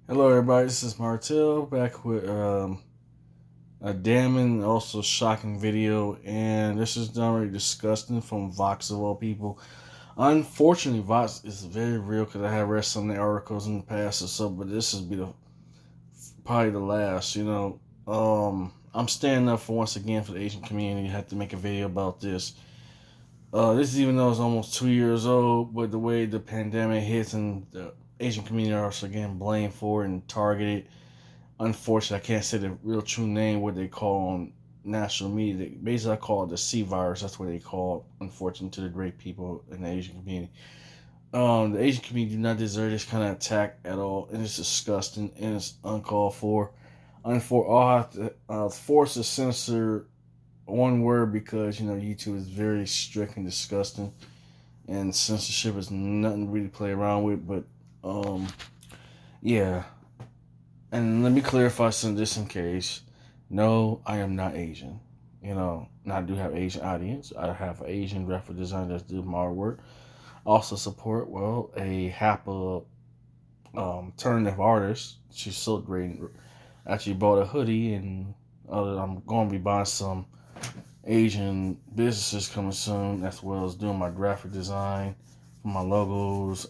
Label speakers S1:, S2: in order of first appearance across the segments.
S1: Hello, everybody. This is Martel back with a damning, also shocking video, and this is already disgusting from Vox of all people. Unfortunately, Vox is very real because I have read some of the articles in the past or so, but this is be the probably the last. I'm standing up for once again for the Asian community. I have to make a video about this. This is even though it's almost 2 years old, but the way the pandemic hits and the Asian community are also getting blamed for it and targeted. Unfortunately, I can't say the real true name, what they call on national media. Basically, I call it the C virus. That's what they call it, unfortunately, to the great people in the Asian community. The Asian community do not deserve this kind of attack at all, and it's disgusting and it's uncalled for. I'll have to force to censor one word because YouTube is very strict and disgusting, and censorship is nothing to really play around with. But yeah, and let me clarify some just in case. No, I am not Asian. I do have Asian audience. I have an Asian graphic designer that's doing my artwork. Also support a HAPA alternative artist. She's so great. Actually bought a hoodie, and I'm going to be buying some Asian businesses coming soon, as well as doing my graphic design for my logos,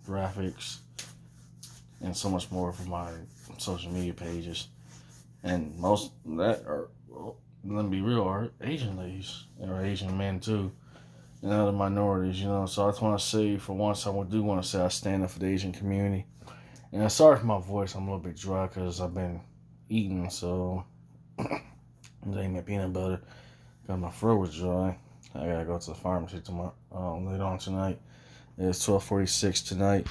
S1: graphics, and so much more for my social media pages. And most of that are, well, let me be real, are Asian ladies or Asian men too, and other minorities. So I just want to say, for once, I do want to say I stand up for the Asian community. And I'm sorry for my voice, I'm a little bit dry because I've been eating, so I'm eating my peanut butter because my throat was dry. I gotta go to the pharmacy tomorrow, later on tonight. It's 12:46 tonight.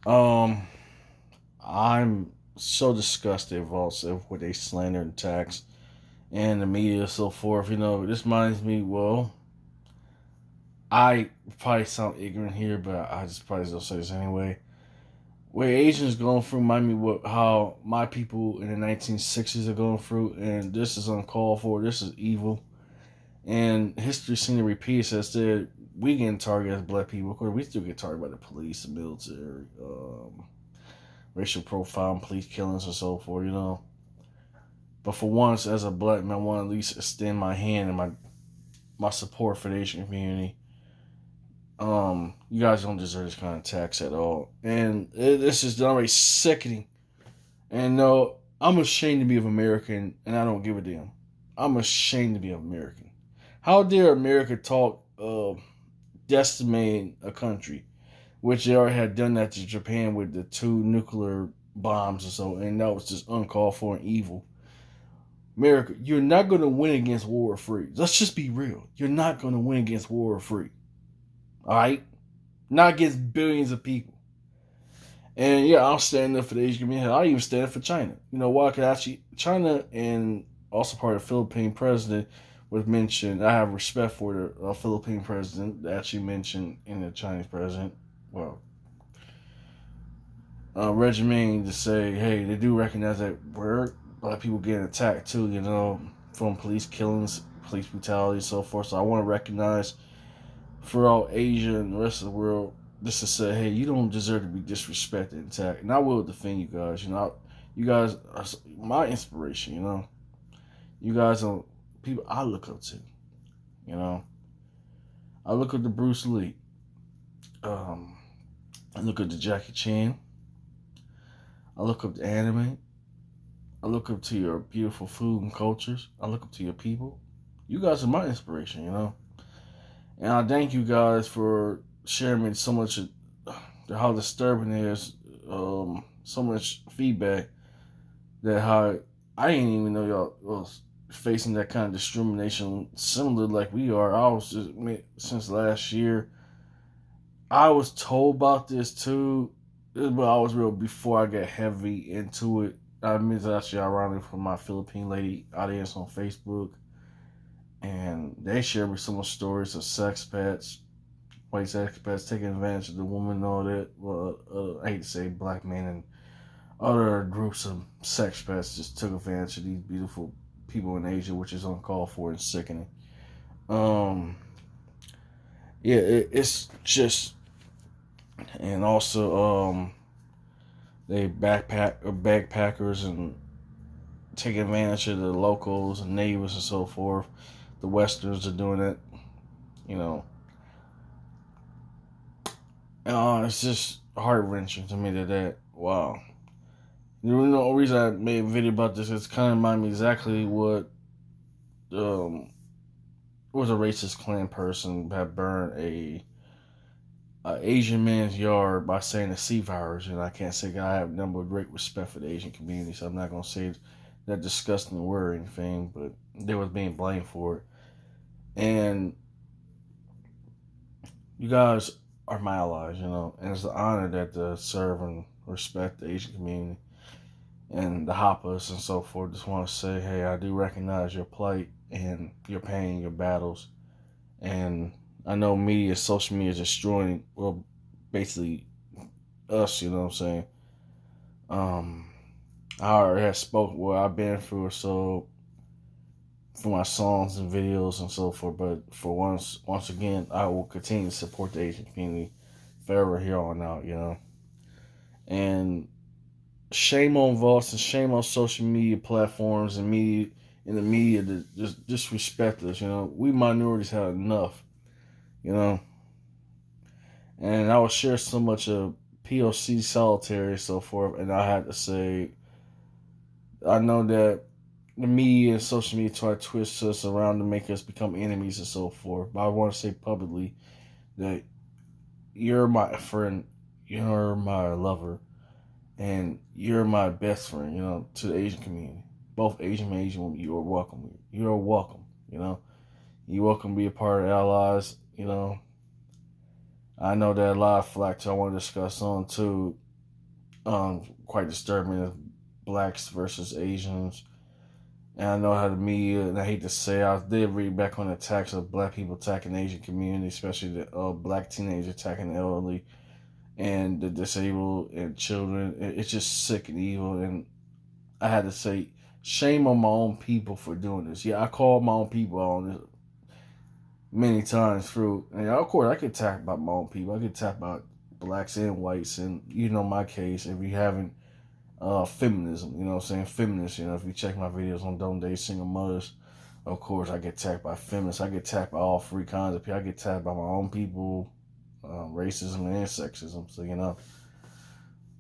S1: Um, I'm so disgusted also with they slander and attacks and the media and so forth. This reminds me, well, I probably sound ignorant here, but I just probably don't say this anyway. Where Asians going through remind me what how my people in the 1960s are going through, and this is uncalled for. This is evil, and history seems to repeat itself. That we getting targeted as black people. Of course, we still get targeted by the police, the military, racial profiling, police killings, and so forth. But for once, as a black man, I want to at least extend my hand and my support for the Asian community. You guys don't deserve this kind of tax at all, and this is already sickening. And no, I'm ashamed to be of American, and I don't give a damn. I'm ashamed to be an American. How dare America talk of decimating a country, which they already had done that to Japan with the two nuclear bombs or so, and that was just uncalled for and evil. America, you're not going to win against War Free. Let's just be real. You're not going to win against War Free. All right? Not against billions of people. And yeah, I'll stand up for the Asian community. I'll even stand up for China. You know why? Because actually, China and also part of the Philippine president was mentioned. I have respect for the Philippine president that actually mentioned in the Chinese president. Well, regimen to say, hey, they do recognize that we're black people getting attacked too. From police killings, police brutality, and so forth. So I want to recognize throughout Asia and the rest of the world, just to say, hey, you don't deserve to be disrespected and attacked. And I will defend you guys. You guys are my inspiration. You guys are people I look up to. You know, I look up to Bruce Lee. Um, I look up to Jackie Chan. I look up to anime. I look up to your beautiful food and cultures. I look up to your people. You guys are my inspiration. And I thank you guys for sharing me so much of how disturbing it is. So much feedback that how I didn't even know y'all was facing that kind of discrimination similar like we are. I was just since last year. I was told about this too, but I was real before I got heavy into it. I mean, it's actually ironic from my Philippine lady audience on Facebook, and they shared me some stories of sex pets, white sex pets taking advantage of the woman and all that. Well, I hate to say black men and other groups of sex pets just took advantage of these beautiful people in Asia, which is uncalled for and sickening. Um, yeah, it's just, and also, they backpackers and take advantage of the locals and neighbors and so forth. The Westerns are doing it, you know. It's just heart wrenching to me that wow. The only reason I made a video about this is kind of remind me exactly what was a racist Klan person had burned a Asian man's yard by saying the C virus, and I can't say I have number of great respect for the Asian community, so I'm not gonna say that disgusting word or anything, but they was being blamed for it. And you guys are my allies, and it's an honor that to serve and respect the Asian community and the Hoppas and so forth. Just want to say, hey, I do recognize your plight and your pain, your battles, and I know media, social media is destroying, well, basically us. You know what I'm saying? Um, I already have spoke what I've been through, so for my songs and videos and so forth. But for once again, I will continue to support the Asian community forever here on out. And shame on Voss and shame on social media platforms and media in the media to just disrespect us. We minorities have enough. You know, and I would share so much of POC solitary and so forth, and I had to say, I know that the media and social media try to twist us around to make us become enemies and so forth. But I want to say publicly that you're my friend, you're my lover, and you're my best friend, to the Asian community. Both Asian and Asian women, you are welcome. You are welcome, You're welcome to be a part of allies, I know that a lot of flack I want to discuss on too. Quite disturbing of blacks versus Asians. And I know how the media, and I hate to say, I did read back on the attacks of black people attacking the Asian community, especially the black teenagers attacking the elderly and the disabled and children. It's just sick and evil. And I had to say, shame on my own people for doing this. Yeah, I called my own people on this many times through. And of course, I could talk about my own people. I could talk about blacks and whites. And my case, if you haven't, feminism, what I'm saying? Feminists, if you check my videos on Don't Date Single Mothers, of course, I get attacked by feminists. I get attacked by all three kinds of people. I get attacked by my own people, racism and sexism. So.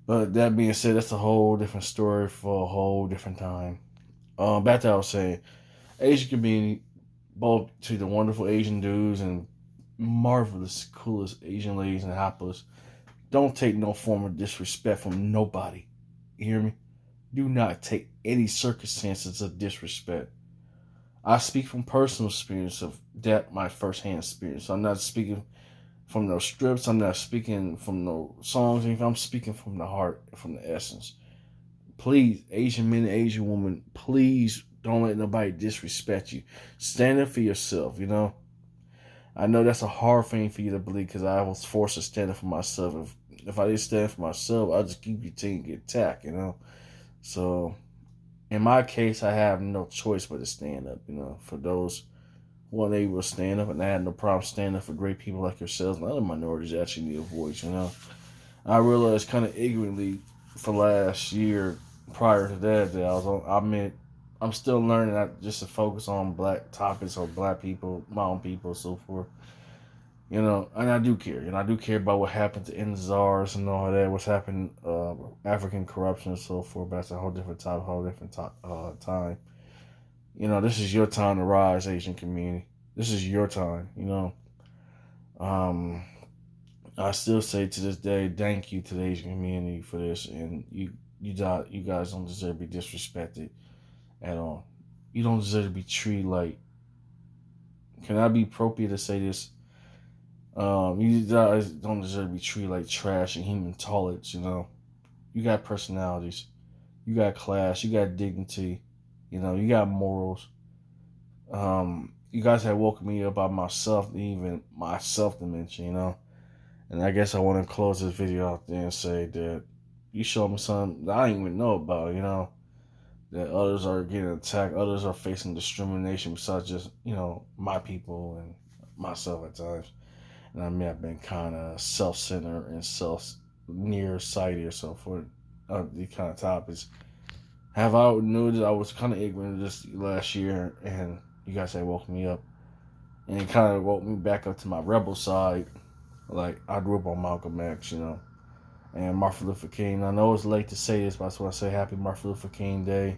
S1: But that being said, that's a whole different story for a whole different time. Back to what I was saying. Asian community, both to the wonderful Asian dudes and marvelous, coolest Asian ladies and hoppers, don't take no form of disrespect from nobody. You hear me? Do not take any circumstances of disrespect. I speak from personal experience of that, my firsthand experience. I'm not speaking from no strips. I'm not speaking from no songs. I'm speaking from the heart, from the essence. Please, Asian men and Asian women, please don't let nobody disrespect you. Stand up for yourself, I know that's a hard thing for you to believe because I was forced to stand up for myself. If I didn't stand for myself, I'd just keep continuing to get attacked, So, in my case, I have no choice but to stand up, for those who aren't able to stand up, and I had no problem standing up for great people like yourselves and other minorities that actually need a voice, I realized kind of ignorantly for last year prior to that I'm still learning that just to focus on black topics or black people, my own people, so forth. And I do care. I do care about what happened to NZARs and all that, what's happened, African corruption and so forth. But that's a whole different topic, time. This is your time to rise, Asian community. This is your time. Um, I still say to this day, thank you to the Asian community for this, and you guys don't deserve to be disrespected at all. You don't deserve to be treated like. Can I be appropriate to say this? You guys don't deserve to be treated like trash and human toilets. You got personalities, you got class, you got dignity, you got morals. You guys have woken me up by myself, even my self dimension. And I guess I want to close this video out there and say that you showed me something that I didn't even know about. That others are getting attacked, others are facing discrimination besides just my people and myself at times. And I may have been kind of self-centered and self-nearsighted or so forth. these kind of topics. Have I knew that I was kind of ignorant this last year, and you guys had woke me up, and it kind of woke me back up to my rebel side. Like I grew up on Malcolm X, and Martin Luther King. I know it's late to say this, but I just want to say Happy Martin Luther King Day.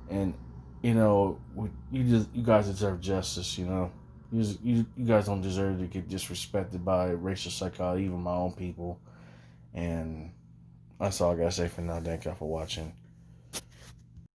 S1: And you guys deserve justice. You guys don't deserve to get disrespected by racial psychology, even my own people. And that's all I gotta say for now. Thank y'all for watching.